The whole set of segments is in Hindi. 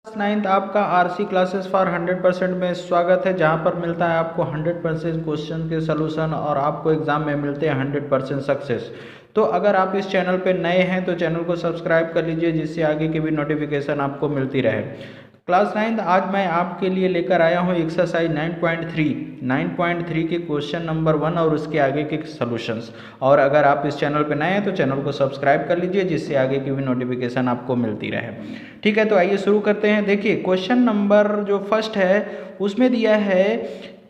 क्लास नाइन्थ आपका आरसी क्लासेस फॉर 100% में स्वागत है, जहां पर मिलता है आपको 100% क्वेश्चन के सलूशन और आपको एग्जाम में मिलते हैं 100% सक्सेस। तो अगर आप इस चैनल पे नए हैं तो चैनल को सब्सक्राइब कर लीजिए, जिससे आगे की भी नोटिफिकेशन आपको मिलती रहे। क्लास नाइन्थ आज मैं आपके लिए लेकर आया हूँ एक्सरसाइज 9.3 के क्वेश्चन नंबर 1 और उसके आगे के सॉल्यूशंस। और अगर आप इस चैनल पर नए हैं तो चैनल को सब्सक्राइब कर लीजिए, जिससे आगे की भी नोटिफिकेशन आपको मिलती रहे। ठीक है, तो आइए शुरू करते हैं। देखिए क्वेश्चन नंबर जो फर्स्ट है उसमें दिया है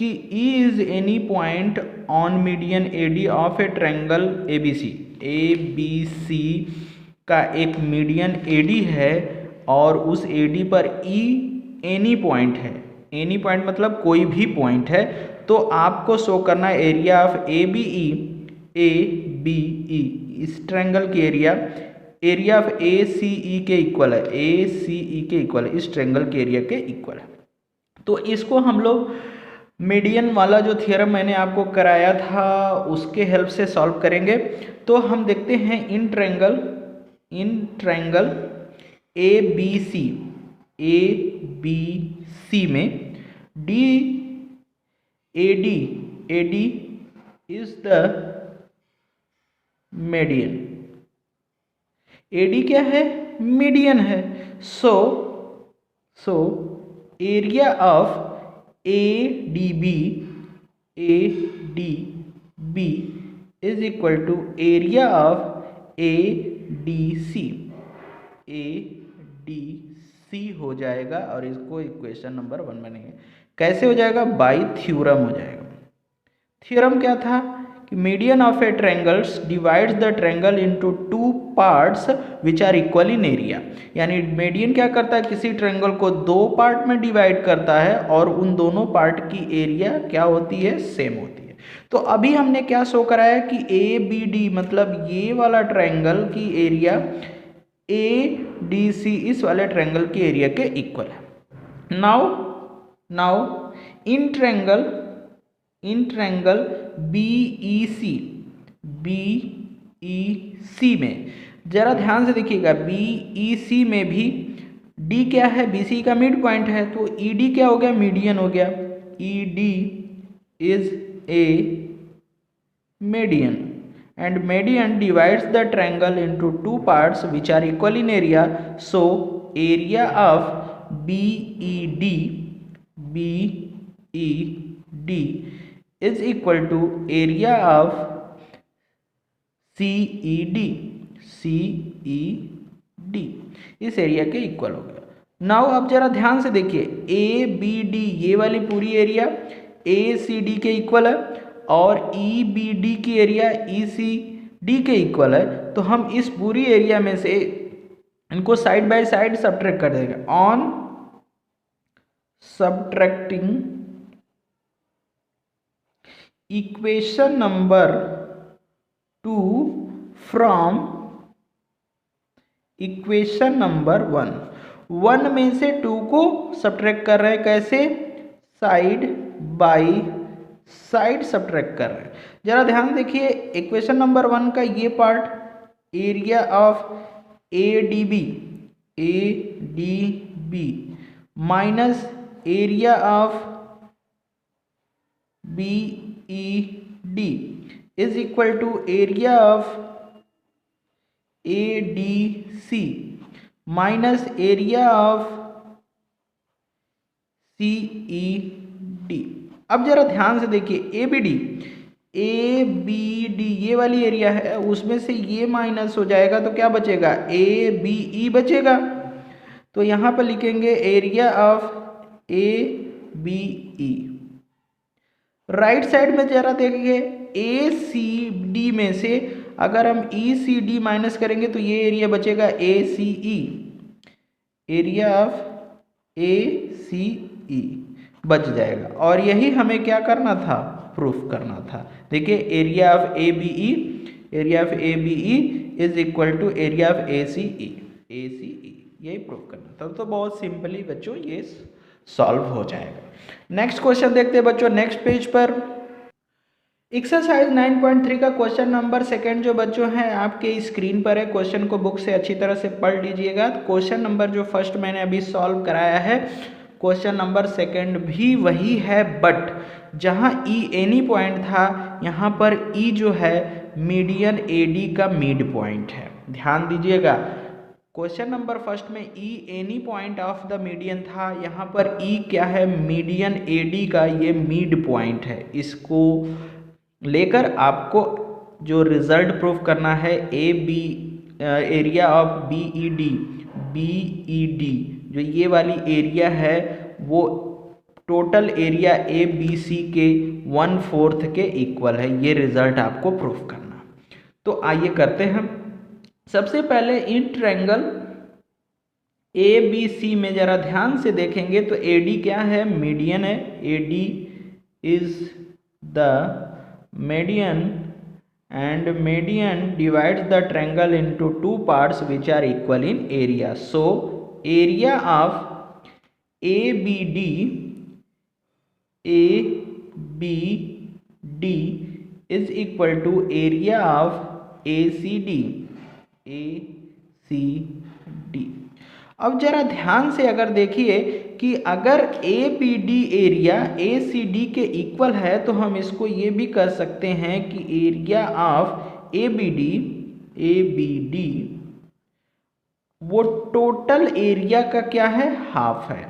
कि E is any point on median AD of A triangle ABC का एक मीडियन AD है और उस AD पर E एनी पॉइंट है। एनी पॉइंट मतलब कोई भी पॉइंट है। तो आपको शो करना है एरिया ऑफ ABE इस ट्रायंगल की एरिया ऑफ ACE के इक्वल है, ACE के इक्वल है, इस ट्रायंगल के एरिया के इक्वल है। तो इसको हम लोग मीडियन वाला जो थ्योरम मैंने आपको कराया था उसके हेल्प से सॉल्व करेंगे। तो हम देखते हैं इन ट्रायंगल ABC में AD is the median. AD क्या है? मीडियन है। So area of ADB is equal to area of ADC हो जाएगा और इसको इक्वेशन नंबर 1 बनेंगे। कैसे हो जाएगा? बाय थ्योरम हो जाएगा। थ्योरम क्या था कि median of a triangles divides the triangle into two parts which are equal in area. यानी मीडियन क्या करता है? किसी ट्रायंगल को दो पार्ट में डिवाइड करता है और उन दोनों पार्ट की एरिया क्या होती है? सेम होती है। तो अभी हमने क्या शो कराया कि ABD मतलब ये वाला ट्रायंगल की एरिया ADC इस वाले ट्रायंगल की एरिया के इक्वल है। नाउ इन ट्रायंगल BEC में जरा ध्यान से देखिएगा, BEC में भी D क्या है? BC का मिड पॉइंट है, तो ED क्या हो गया? मीडियन हो गया। ED is a median and median divides the triangle into two parts which are equal in area. So area of BED is equal to area of CED इस एरिया के इक्वल हो गया। नाउ अब जरा ध्यान से देखिए, ABD ये वाली पूरी एरिया ACD के इक्वल है और EBD की एरिया ECD के इक्वल है। तो हम इस पूरी एरिया में से इनको साइड बाय साइड सब्ट्रैक्ट कर देंगे। On subtracting equation number 2 from equation number 1 में से 2 को सब्ट्रैक्ट कर रहे हैं। कैसे? साइड बाय साइड सब्ट्रैक्ट कर रहे हैं। जरा ध्यान देखिए, इक्वेशन नंबर 1 का ये part area of ADB minus area of BED is equal to area of ADC minus area of CED। अब जरा ध्यान से देखिए, ABD ये वाली एरिया है, उसमें से ये माइनस हो जाएगा तो क्या बचेगा? ABE बचेगा। तो यहां पर लिखेंगे area of ABE। Right side में जरा देखिए, ACD में से अगर हम ECD माइनस करेंगे तो ये एरिया बचेगा ACE। एरिया ऑफ ACE बच जाएगा और यही हमें क्या करना था? प्रूफ करना था। देखिए area of ABE is equal to area of ACE यही प्रूफ करना था। तो बहुत सिंपली बच्चों ये सॉल्व हो जाएगा। नेक्स्ट क्वेश्चन देखते हैं बच्चों, नेक्स्ट पेज पर। एक्सरसाइज 9.3 का क्वेश्चन नंबर सेकंड जो बच्चों हैं आपके स्क्रीन पर है। क्वेश्चन को बुक से अच्छी तरह से पढ़ लीजिएगा। क्वेश्चन नंबर जो फर्स्ट मैंने अभी सॉल्व कराया है, क्वेश्चन नंबर सेकंड भी वही है, बट जहां ई एनी पॉइंट था यहाँ पर ई जो है मीडियन एडी का मिड पॉइंट है। ध्यान दीजिएगा, क्वेश्चन नंबर फर्स्ट में ई any point of the median था, यहाँ पर ई क्या है, मीडियन एडी का ये मिड पॉइंट है। इसको लेकर आपको जो रिजल्ट प्रूफ करना है, A B area of B E D जो ये वाली एरिया है वो total area A B C के 1/4 के इक्वल है। ये रिजल्ट आपको प्रूफ करना। तो आइए करते हैं। सबसे पहले इन ट्रायंगल ए बी सी में जरा ध्यान से देखेंगे तो ए डी क्या है, मीडियन है। A D is the median and median divides the triangle into two parts which are equal in area. So area of ABD is equal to area of ACD। अब जरा ध्यान से अगर देखिए कि अगर A B D area A C D के इक्वल है तो हम इसको ये भी कर सकते हैं कि area of A B D वो टोटल एरिया का क्या है, हाफ है।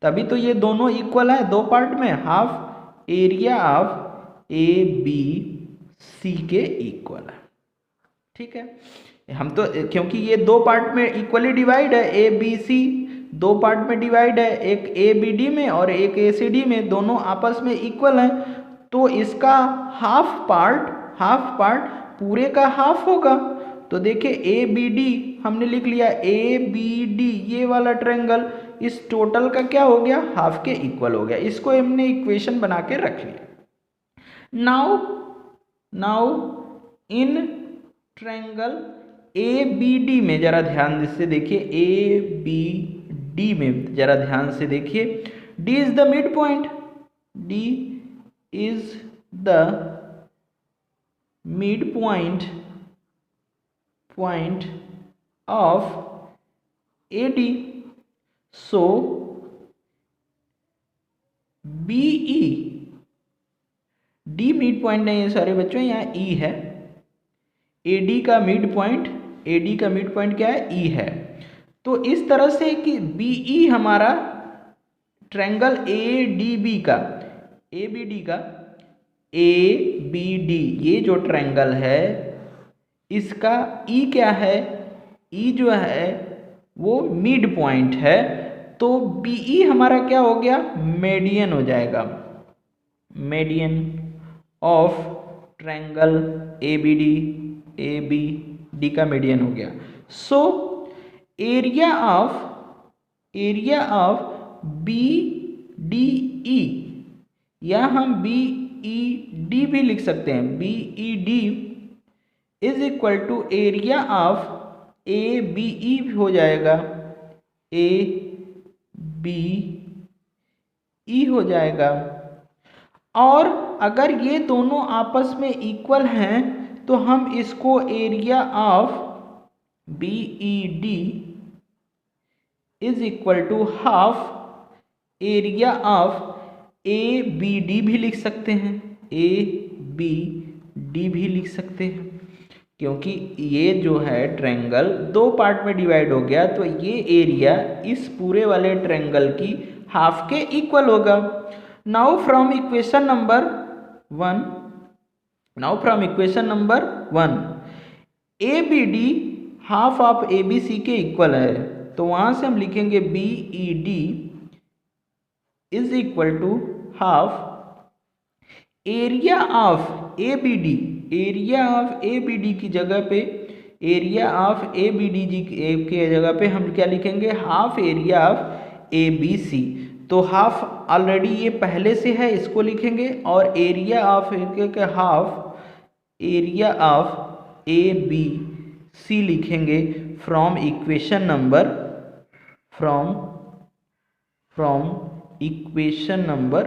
तभी तो ये दोनों इक्वल है, दो पार्ट में half area of A B C के इक्वल है। ठीक है, हम तो क्योंकि ये दो पार्ट में इक्वली डिवाइड है, ए बी सी दो पार्ट में डिवाइड है, एक ए बी डी में और एक ए सी डी में, दोनों आपस में इक्वल हैं, तो इसका हाफ पार्ट पूरे का हाफ होगा। तो देखिए ए बी डी हमने लिख लिया, ए बी डी ये वाला ट्रायंगल इस टोटल का क्या हो गया, हाफ के इक्वल हो गया। इसको हमने इक्वेशन बना के रख लिया। Now in triangle A B D में जरा ध्यान से देखिए, ए बी डी में जरा ध्यान से देखिए, D is the mid point, D is the mid point of A D. So B E, D mid point नहीं है सारे बच्चों, यहाँ ई है। एडी का मिड पॉइंट क्या है, ई है। तो इस तरह से कि बीई हमारा ट्रायंगल ए डी बी का, ए बी डी का, ए बी डी ये जो ट्रायंगल है इसका ई क्या है, ई जो है वो मिड पॉइंट है। तो बीई हमारा क्या हो गया, मेडियन हो जाएगा, median of triangle A B D का मीडियन हो गया। So area of B D E, या हम बी ई डी भी लिख सकते हैं, B E D is equal to area of A B E हो जाएगा, ए बी ई हो जाएगा। और अगर ये दोनों आपस में इक्वल हैं तो हम इसको area of B E D is equal to half area of A B D भी लिख सकते हैं, ए बी डी भी लिख सकते हैं, क्योंकि ये जो है ट्रायंगल दो पार्ट में डिवाइड हो गया तो ये एरिया इस पूरे वाले ट्रायंगल की हाफ के इक्वल होगा। Now from equation number one A B D half of A B C के इक्वल है, तो वहां से हम लिखेंगे B E D is equal to half area of A B D, area of A B D की जगह पे, area of A B D G के जगह पे हम क्या लिखेंगे, half area of A B C. तो हाफ ऑलरेडी ये पहले से है, इसको लिखेंगे, और area of half area of A B C लिखेंगे फ्रॉम इक्वेशन नंबर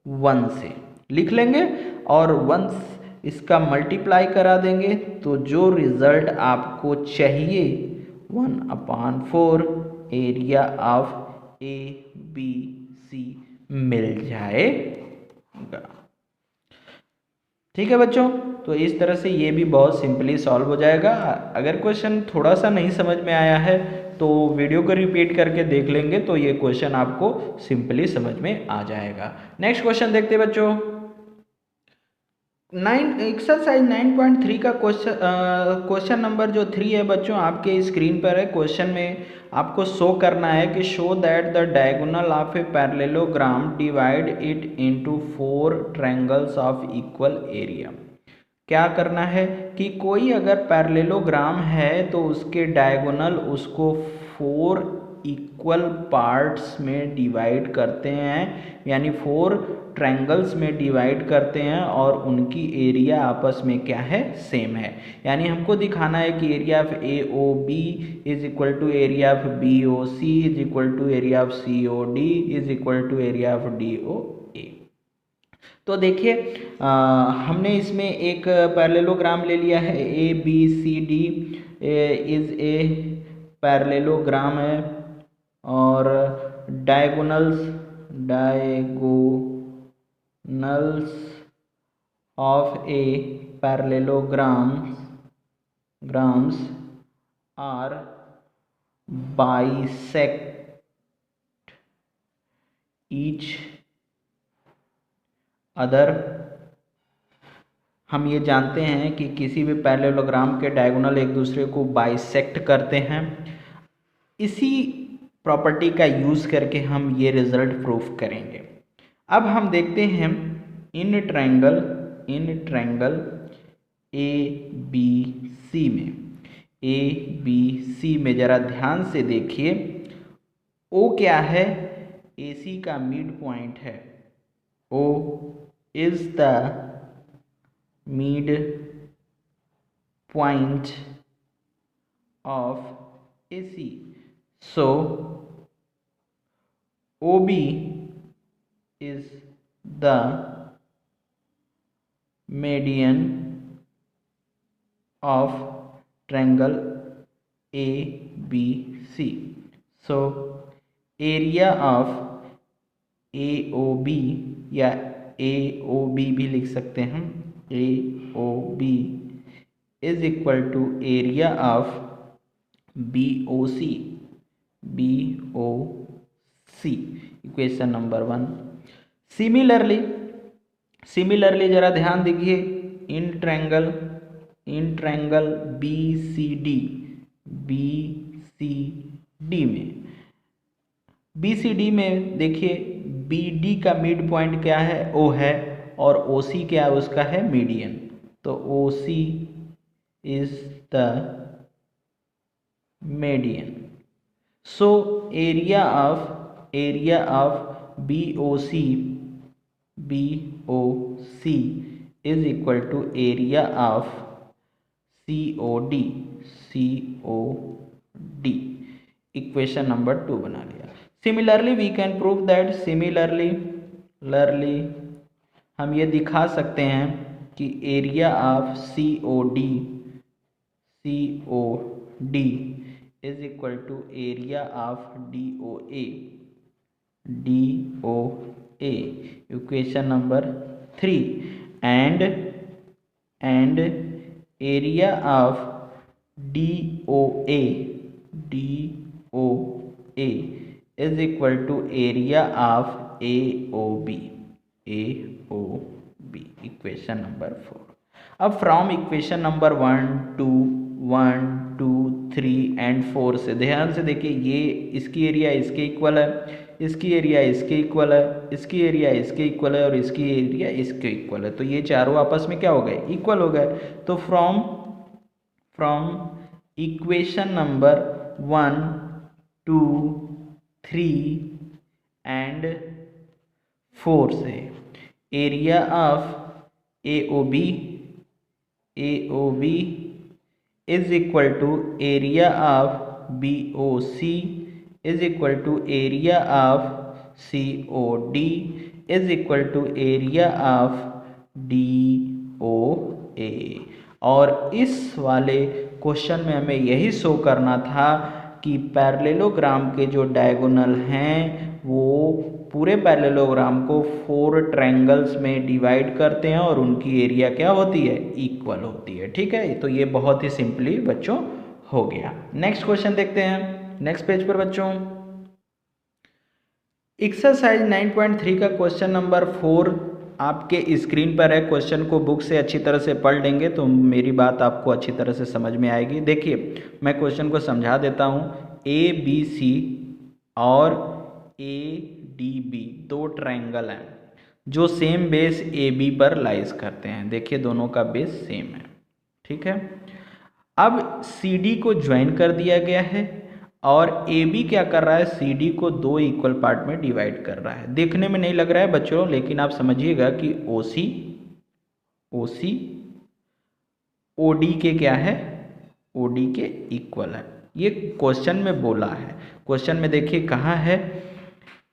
वन से। लिख लेंगे और वंस इसका मल्टीप्लाई करा देंगे तो जो रिजल्ट आपको चाहिए 1/4 area of A B C मिल जाएगा। ठीक है बच्चों, तो इस तरह से ये भी बहुत सिंपली सॉल्व हो जाएगा। अगर क्वेश्चन थोड़ा सा नहीं समझ में आया है तो वीडियो को रिपीट करके देख लेंगे तो ये क्वेश्चन आपको सिंपली समझ में आ जाएगा। नेक्स्ट क्वेश्चन देखते हैं बच्चों। एक्सरसाइज 9.3 का क्वेश्चन नंबर जो 3 है बच्चों, आपके स्क्रीन पर है। क्वेश्चन में आपको शो करना है कि show that the diagonal of a parallelogram divide it into 4 triangles of equal area. क्या करना है कि कोई अगर पैरेललोग्राम है तो उसके डायगोनल उसको 4 इक्वल पार्ट्स में डिवाइड करते हैं, यानी 4 ट्रायंगल्स में डिवाइड करते हैं और उनकी एरिया आपस में क्या है, सेम है। यानी हमको दिखाना है कि area of A O B is equal to area of B O C is equal to area of C O D is equal to area of D O A. तो देखिए हमने इसमें एक पैरेललोग्राम ले लिया है, A B C D is a parallelogram है और diagonals of a parallelograms are bisect each other. हम ये जानते हैं कि किसी भी पैरेललोग्राम के डायगोनल एक दूसरे को बाइसेक्ट करते हैं। इसी प्रॉपर्टी का यूज़ करके हम ये रिजल्ट प्रूफ करेंगे। अब हम देखते हैं इन ट्रायंगल ए बी सी में ज़रा ध्यान से देखिए, ओ क्या है, ए सी का मिड पॉइंट है। O is the mid point of AC. So OB is the median of triangle ABC. So area of AOB या AOB भी लिख सकते हैं, AOB is equal to area of BOC equation number 1। Similarly जरा ध्यान दीजिए इन ट्रायंगल BCD में देखिए BD का मिड पॉइंट क्या है, O है, और OC क्या है, उसका है मीडियन। तो OC is the median. So area of BOC is equal to area of COD equation number 2 बना लिया। Similarly we can prove that similarly हम ये दिखा सकते हैं कि area of COD is equal to area of DOA equation number 3 and area of DOA is equal to area of AOB equation number 4। अब फ्रॉम इक्वेशन नंबर 1, 2, 3 एंड 4 से ध्यान से देखिए, ये इसकी एरिया इसके इक्वल है, इसकी एरिया इसके इक्वल है, इसकी एरिया इसके इक्वल है और इसकी एरिया इसके इक्वल है। तो ये चारों आपस में क्या हो गए, इक्वल हो गए। तो फ्रॉम इक्वेशन नंबर 1, 2, 3 एंड 4 से area of AOB is equal to area of BOC is equal to area of COD is equal to area of D O A. और इस वाले क्वेश्चन में हमें यही शो करना था कि पैरेललोग्राम के जो डायगोनल हैं वो पूरे पैरेललोग्राम को 4 ट्रायंगल्स में डिवाइड करते हैं और उनकी एरिया क्या होती है, इक्वल होती है। ठीक है, तो ये बहुत ही सिंपली बच्चों हो गया। नेक्स्ट क्वेश्चन देखते हैं नेक्स्ट पेज पर बच्चों। एक्सरसाइज 9.3 का क्वेश्चन नंबर 4 आपके स्क्रीन पर है। क्वेश्चन को बुक से अच्छी तरह से पढ़ लेंगे तो मेरी बात आपको अच्छी तरह से समझ में आएगी। देखिए मैं क्वेश्चन को समझा देता हूँ। ए बी सी और ए डी बी 2 ट्रायंगल हैं जो सेम बेस ए बी पर लाइज करते हैं। देखिए दोनों का बेस सेम है। ठीक है, अब सी डी को ज्वाइन कर दिया गया है और ए बी क्या कर रहा है, सी डी को 2 इक्वल पार्ट में डिवाइड कर रहा है। देखने में नहीं लग रहा है बच्चों, लेकिन आप समझिएगा कि ओ सी ओ डी के क्या है, ओ डी के इक्वल है। ये क्वेश्चन में बोला है। क्वेश्चन में देखिए कहाँ है,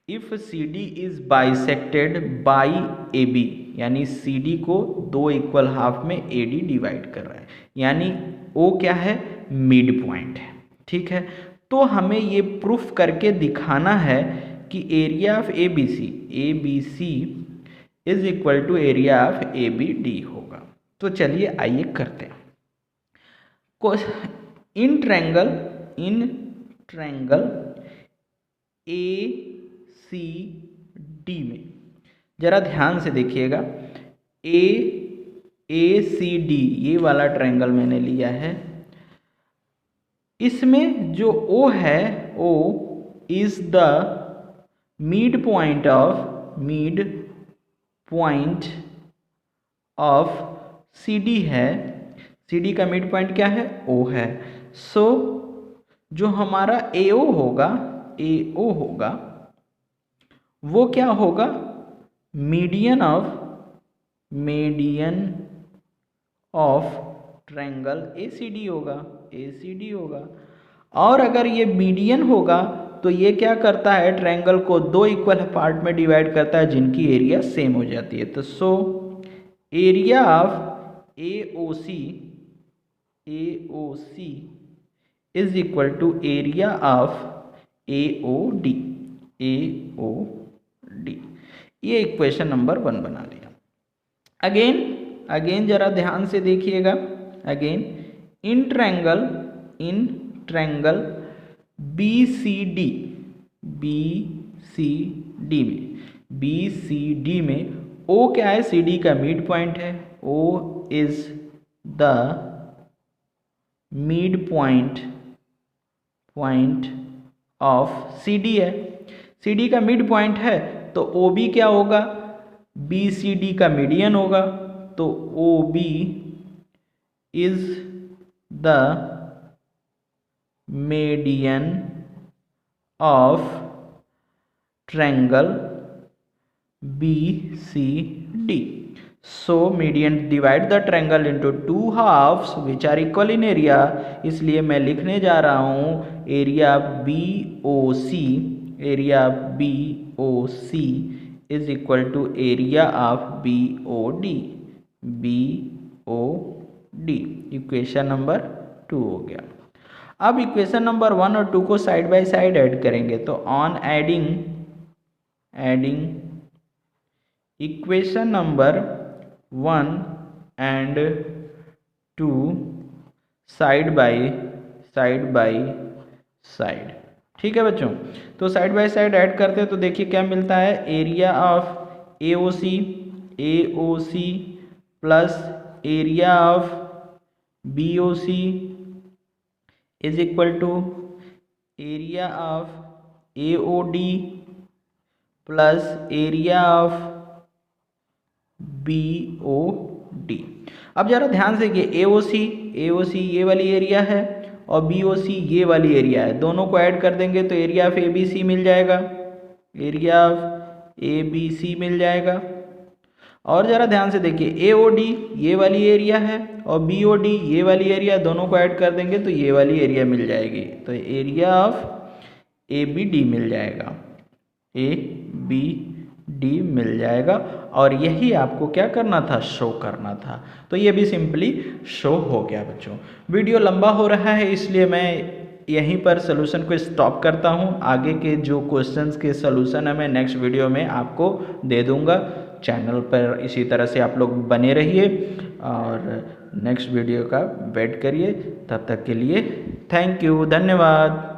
if C D is bisected by A B, यानी सी डी को 2 इक्वल हाफ में ए डी डिवाइड कर रहा है, यानी ओ क्या है, मिड पॉइंट है। ठीक है, तो हमें ये प्रूफ करके दिखाना है कि area of A B C is equal to area of A B D होगा। तो चलिए आइए करते हैं। In triangle A C D में जरा ध्यान से देखिएगा, ए सी डी ये वाला ट्रायंगल मैंने लिया है। इसमें जो O है, O is the mid point of C D है। सी डी का मिड पॉइंट क्या है, O है। सो जो हमारा AO होगा वो क्या होगा, मीडियन ऑफ ट्रायंगल ACD होगा। और अगर ये मीडियन होगा तो ये क्या करता है, ट्रायंगल को 2 इक्वल पार्ट में डिवाइड करता है जिनकी एरिया सेम हो जाती है। तो so area of AOC is equal to area of AOD। ये इक्वेशन नंबर 1 बना लिया। अगेन जरा ध्यान से देखिएगा। अगेन इन ट्रायंगल BCD में O क्या है, CD का मिड पॉइंट है। O is the mid point of CD है। CD का मिड पॉइंट है तो OB क्या होगा, BCD का मीडियन होगा। तो OB is the median of triangle BCD। So median divide the triangle into 2 halves which are equal in area. इसलिए मैं लिखने जा रहा हूँ area BOC is equal to area of BOD। Equation number 2 हो गया। अब इक्वेशन नंबर 1 और 2 को साइड बाय साइड ऐड करेंगे। तो on adding equation number 1 and 2 side by side. ठीक है बच्चों, तो साइड बाय साइड ऐड करते हैं तो देखिए क्या मिलता है, area of AOC plus area of BOC is equal to area of AOD plus area of BOD। अब जरा ध्यान से देखिए, AOC ये वाली एरिया है और BOC ये वाली एरिया है। दोनों को ऐड कर देंगे तो एरिया ऑफ ABC मिल जाएगा। और ज़रा ध्यान से देखिए, AOD ये वाली एरिया है और BOD ये वाली एरिया, दोनों को ऐड कर देंगे तो ये वाली एरिया मिल जाएगी। तो एरिया ऑफ ABD मिल जाएगा, ABD। डी मिल जाएगा और यही आपको क्या करना था, शो करना था। तो ये भी सिंपली शो हो गया बच्चों। वीडियो लंबा हो रहा है इसलिए मैं यहीं पर सॉल्यूशन को स्टॉप करता हूँ। आगे के जो क्वेश्चंस के सॉल्यूशन है मैं नेक्स्ट वीडियो में आपको दे दूँगा। चैनल पर इसी तरह से आप लोग बने रहिए और नेक्स्ट वीडियो का वेट करिए। तब तक के लिए थैंक यू, धन्यवाद।